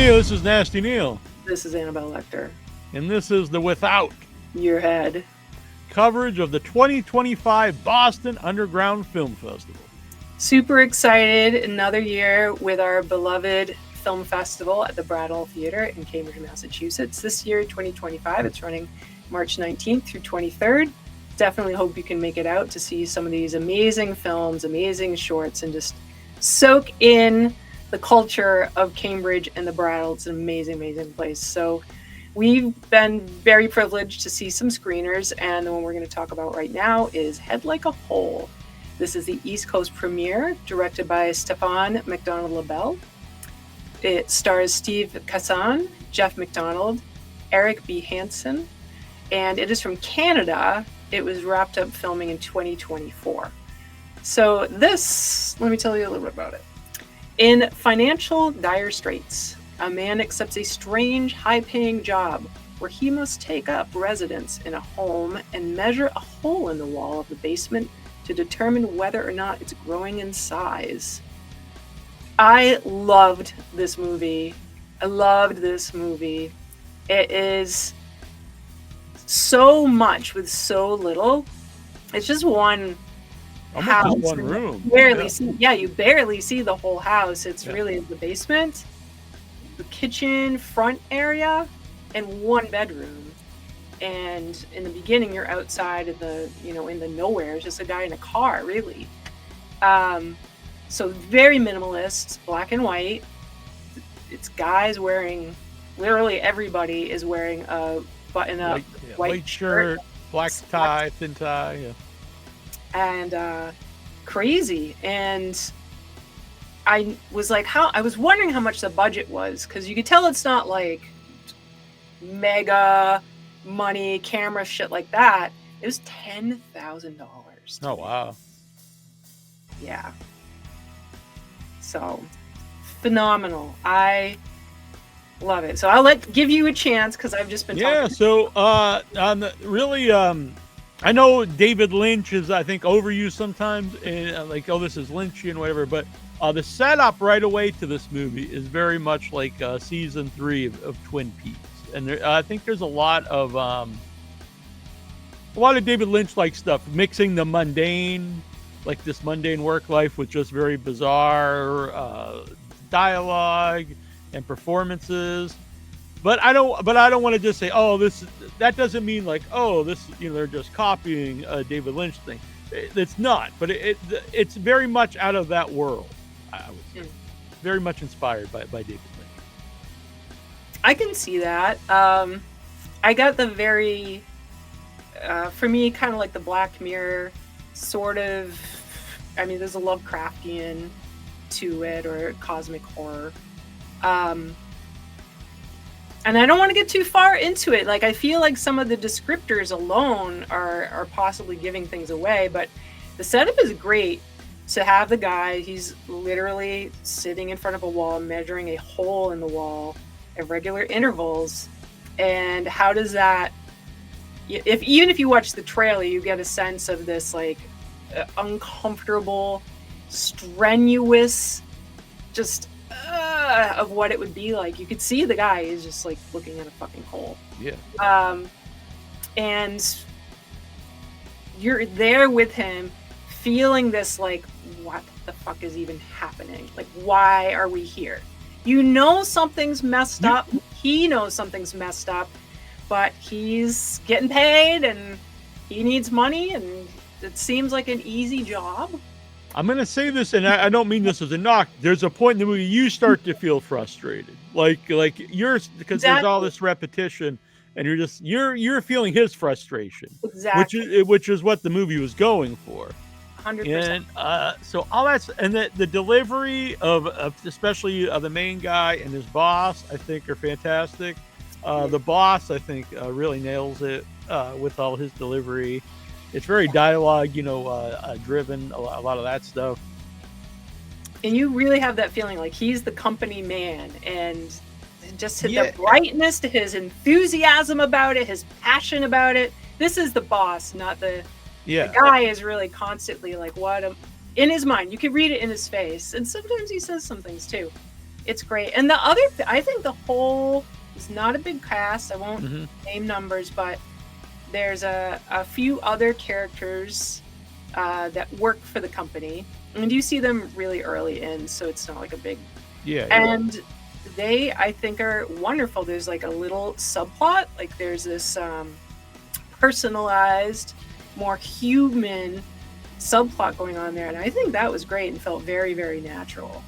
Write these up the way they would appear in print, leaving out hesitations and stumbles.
Neal, this is Nasty Neal. This is Annabelle Lecter. And this is the Without Your head. coverage of the 2025 Boston Underground Film Festival. Super excited. Another year with our beloved film festival at the Bradall Theater in Cambridge, Massachusetts. This year, 2025, it's running March 19th through 23rd. Definitely hope you can make it out to see some of these amazing films, amazing shorts, and just soak in the culture of Cambridge and the Bradall. It's an amazing, amazing place. So we've been very privileged to see some screeners, and the one we're going to talk about right now is Head Like a Hole. This is the East Coast premiere, directed by Stefan McDonald-Labelle. It stars Steve Cassan, Jeff McDonald, Eric B. Hansen, and it is from Canada. It was wrapped up filming in 2024. So this, let me tell you a little bit about it. In financial dire straits, a man accepts a strange, high-paying job where he must take up residence in a home and measure a hole in the wall of the basement to determine whether or not it's growing in size. I loved this movie. It is so much with so little. It's just one house. Almost one room. You barely see the whole house. It's really the basement, the kitchen, front area, and one bedroom. And in the beginning, you're outside in the nowhere. It's just a guy in a car, really. So very minimalist, black and white. It's guys wearing, literally everybody is wearing a button-up white shirt, black tie, thin tie, and crazy. And I was wondering how much the budget was, because you could tell it's not like mega money camera shit like that. It was $10,000. Oh wow. Yeah. So phenomenal. I love it. So I'll give you a chance, because I've just been talking. So I know David Lynch is, I think, overused sometimes, and this is Lynchian, whatever, but the setup right away to this movie is very much like season 3 of Twin Peaks. And I think there's a lot of David Lynch-like stuff, mixing the mundane, like this mundane work life, with just very bizarre dialogue and performances. But I don't want to just say, that doesn't mean they're just copying a David Lynch thing. It's not, but it's very much out of that world, I would say. Very much inspired by David Lynch. I can see that. I got the very, for me, kind of like the Black Mirror sort of. I mean, there's a Lovecraftian to it, or cosmic horror. And I don't want to get too far into it. Like, I feel like some of the descriptors alone are possibly giving things away, but the setup is great. To have the guy, he's literally sitting in front of a wall, measuring a hole in the wall at regular intervals. And how does that, even if you watch the trailer, you get a sense of this uncomfortable, strenuous, just of what it would be like. You could see the guy is just like looking at a fucking hole. Yeah. And you're there with him, feeling this like, what the fuck is even happening? Like, why are we here? You know something's messed up. He knows something's messed up, but he's getting paid and he needs money, and it seems like an easy job. I'm going to say this, and I don't mean this as a knock. There's a point in the movie you start to feel frustrated, because there's all this repetition, and you're feeling his frustration, exactly, which is what the movie was going for. 100%. And so all that's, and the delivery of especially the main guy and his boss, I think, are fantastic. The boss, I think, really nails it with all his delivery. It's very dialogue, driven, a lot of that stuff. And you really have that feeling like he's the company man, and just the brightness to his enthusiasm about it, his passion about it. This is the boss, not the guy is really constantly like, in his mind. You can read it in his face. And sometimes he says some things too. It's great. And the other, I think the whole is not a big cast. I won't name numbers, but there's a few other characters that work for the company, and you see them really early in, so it's not like a big. Yeah. And they, I think, are wonderful. There's like a little subplot, like there's this personalized, more human subplot going on there, and I think that was great and felt very, very natural.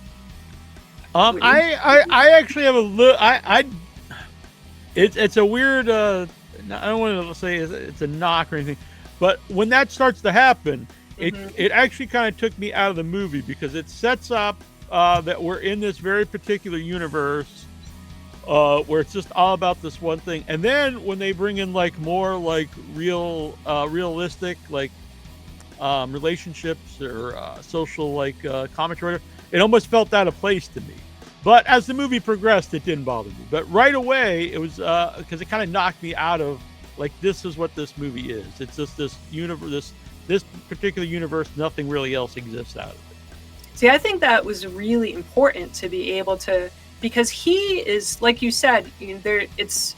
I actually have a little. It's a weird. I don't want to say it's a knock or anything, but when that starts to happen, it actually kind of took me out of the movie, because it sets up that we're in this very particular universe where it's just all about this one thing, and then when they bring in like more like realistic like relationships or social like commentary, it almost felt out of place to me. But as the movie progressed, it didn't bother me. But right away, it was because it kind of knocked me out of like, this is what this movie is. It's just this universe, this particular universe. Nothing really else exists out of it. See, I think that was really important to be able to, because he is, like you said, it's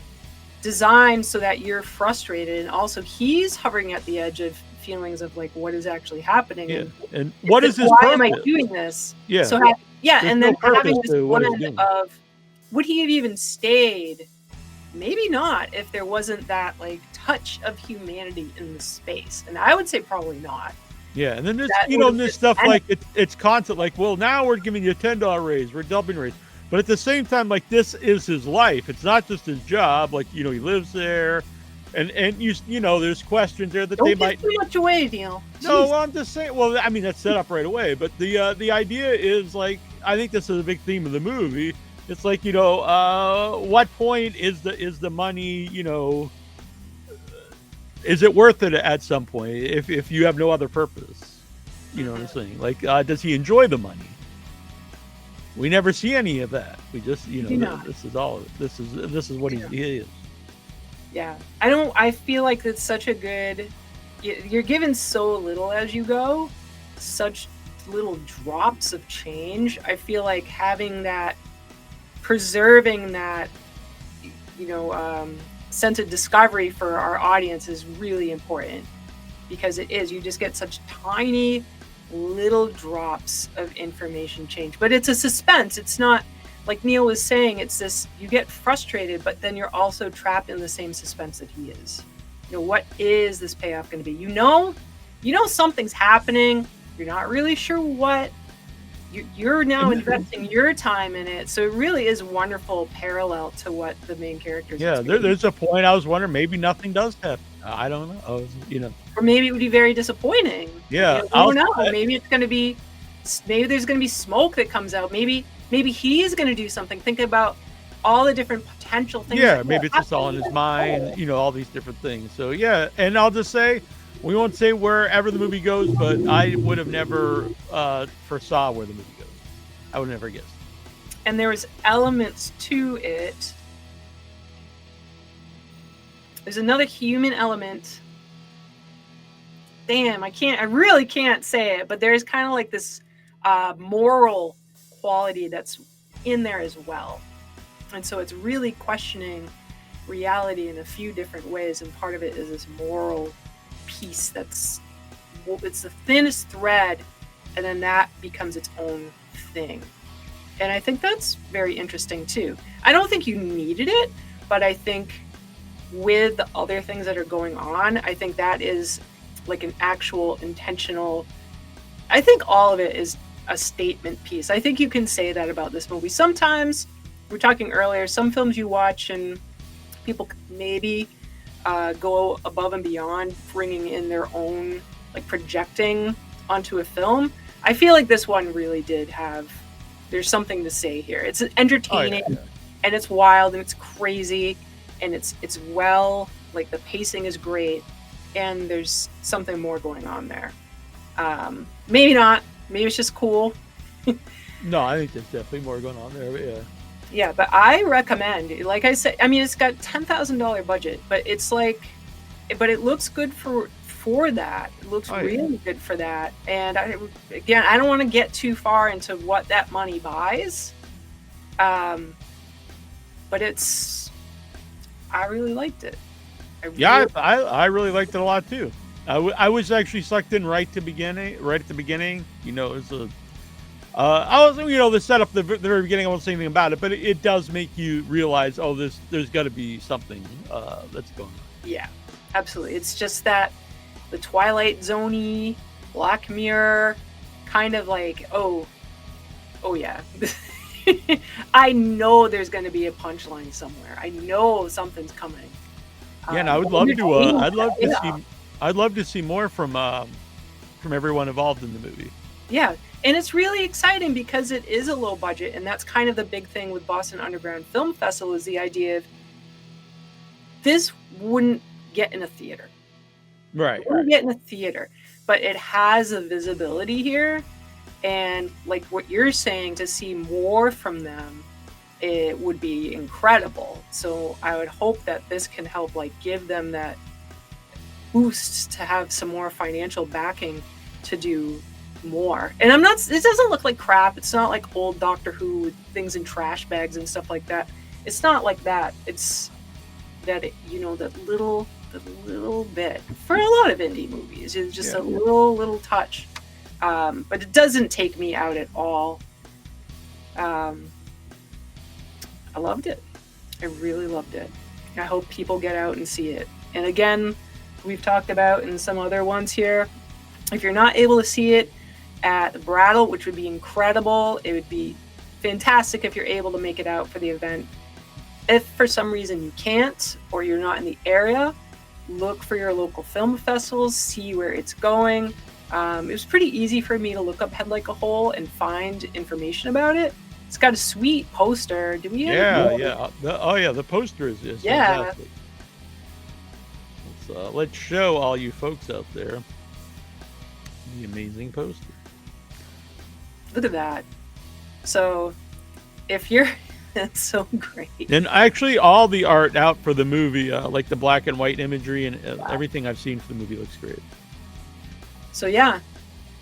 designed so that you're frustrated, and also he's hovering at the edge of feelings of like, what is actually happening, and what is his why purpose? am I doing this? Yeah. So and then having this blend of, would he have even stayed? Maybe not, if there wasn't that like touch of humanity in the space. And I would say probably not. Yeah, and then there's this stuff like it's constant, like, well, now we're giving you a $10 raise, we're doubling raise. But at the same time, like, this is his life. It's not just his job. Like, he lives there. And there's questions there that Don't they give might. Too much away, Neal. No, well, I'm just saying. Well, I mean, that's set up right away. But the idea is, like, I think this is a big theme of the movie. It's like, what point is the money? Is it worth it at some point if you have no other purpose? You know what I'm saying? Like, does he enjoy the money? We never see any of that. We just, this is all. This is what he is. Yeah, I feel like it's such a good, you're given so little as you go, such little drops of change. I feel like having that, preserving that, sense of discovery for our audience is really important, because you just get such tiny little drops of information change, but it's a suspense. It's not, like Neal was saying, it's this, you get frustrated, but then you're also trapped in the same suspense that he is. What is this payoff going to be? You know something's happening. You're not really sure what. You're now investing your time in it. So it really is wonderful parallel to what the main characters. Yeah, there's a point I was wondering, maybe nothing does happen. I don't know. Or maybe it would be very disappointing. Yeah. I don't know. Maybe it's going to be, maybe there's going to be smoke that comes out. Maybe he is going to do something. Think about all the different potential things. Yeah, maybe it's just all in his mind, all these different things. So, yeah, and I'll just say, we won't say wherever the movie goes, but I would have never foresaw where the movie goes. I would never guess. And there was elements to it. There's another human element. Damn, I really can't say it, but there's kind of like this moral quality that's in there as well. And so it's really questioning reality in a few different ways, and part of it is this moral piece it's the thinnest thread, and then that becomes its own thing. And I think that's very interesting too. I don't think you needed it, but I think with the other things that are going on, I think that is like an actual intentional, I think all of it is a statement piece. I think you can say that about this movie. Sometimes, we were talking earlier, some films you watch and people maybe go above and beyond bringing in their own, like projecting onto a film. I feel like this one really did have, there's something to say here. It's entertaining, and it's wild, and it's crazy, and it's well, like the pacing is great, and there's something more going on there. Maybe not. Maybe it's just cool. No, I think there's definitely more going on there. But yeah. Yeah, but I recommend, like I said, I mean, it's got $10,000 budget, but it's like, but it looks good for that. It looks really good for that. And I don't want to get too far into what that money buys, Um, but I really liked it. Yeah, I really liked it a lot too. I was actually sucked in right at the beginning. You know, it was I was, the setup, the very beginning, I won't say anything about it, but it does make you realize, oh, there's got to be something that's going on. Yeah, absolutely. It's just that the Twilight Zone-y, Black Mirror, kind of like, oh yeah. I know there's going to be a punchline somewhere. I know something's coming. Yeah, and I would love to. I'd love to see more from everyone involved in the movie. Yeah, and it's really exciting because it is a low budget, and that's kind of the big thing with Boston Underground Film Festival is the idea of this wouldn't get in a theater. Right. It wouldn't get in a theater, but it has a visibility here, and like what you're saying, to see more from them, it would be incredible. So I would hope that this can help like give them that boost to have some more financial backing to do more. And it doesn't look like crap. It's not like old Doctor Who with things in trash bags and stuff like that. It's not like that. It's that that little bit for a lot of indie movies. It's just a little touch. But it doesn't take me out at all. I loved it. I really loved it. I hope people get out and see it. And again, we've talked about in some other ones here, if you're not able to see it at the Brattle, which would be incredible, it would be fantastic if you're able to make it out for the event. If for some reason you can't, or you're not in the area, look for your local film festivals, see where it's going. It was pretty easy for me to look up Head Like a Hole and find information about it. It's got a sweet poster. Do we have the poster is fantastic. Let's show all you folks out there the amazing poster. Look at that. So if you're that's so great. And actually all the art out for the movie, like the black and white imagery and everything I've seen for the movie looks great. So yeah,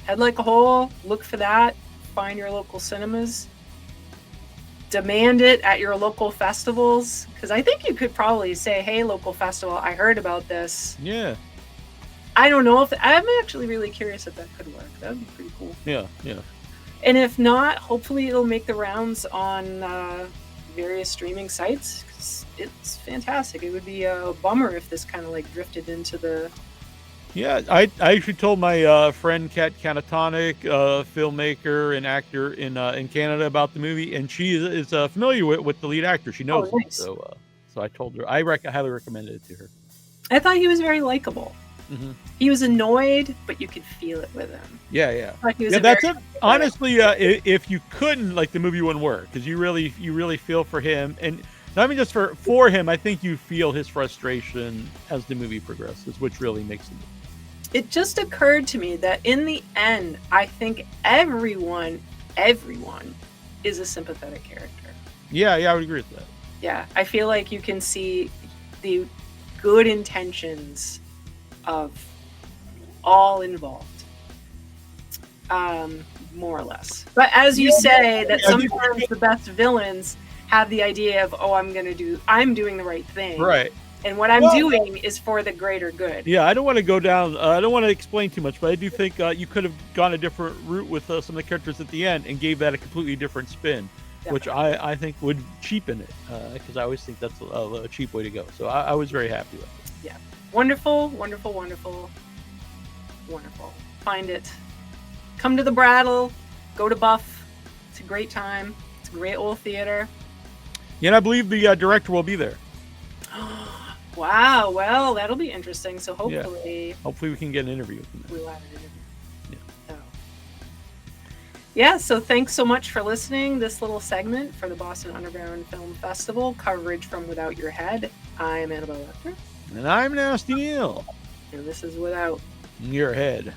Head Like a Hole, look for that. Find your local cinemas. Demand it at your local festivals, because I think you could probably say, hey, local festival, I heard about this. Yeah. I don't know if I'm actually really curious if that could work. That would be pretty cool. Yeah. And if not, hopefully it'll make the rounds on various streaming sites, because it's fantastic. It would be a bummer if this kind of like drifted into the... Yeah, I actually told my friend Kat Canatonic, filmmaker and actor in Canada, about the movie, and she is familiar with the lead actor. She knows him, so I told her I highly recommended it to her. I thought he was very likable. Mm-hmm. He was annoyed, but you could feel it with him. Yeah. Like That's it. Honestly, if you couldn't, like, the movie wouldn't work, because you really feel for him, and not even just for him. I think you feel his frustration as the movie progresses, which really makes it. It just occurred to me that in the end, I think everyone is a sympathetic character. Yeah, I would agree with that. Yeah, I feel like you can see the good intentions of all involved, more or less. But as you say, that sometimes the best villains have the idea of, oh, I'm doing the right thing. Right. And what I'm doing is for the greater good. Yeah, I don't want to go down. I don't want to explain too much, but I do think you could have gone a different route with some of the characters at the end and gave that a completely different spin, which I think would cheapen it, because I always think that's a cheap way to go. So I was very happy with it. Yeah, wonderful. Find it. Come to the Brattle. Go to Buff. It's a great time. It's a great old theater. Yeah, and I believe the director will be there. Wow, well, that'll be interesting. So hopefully... Yeah. Hopefully we can get an interview with him. We'll have an interview. Yeah, so thanks so much for listening. This little segment for the Boston Underground Film Festival, coverage from Without Your Head. I'm Annabelle Lecter. And I'm Nasty Neal. And this is Without Your Head.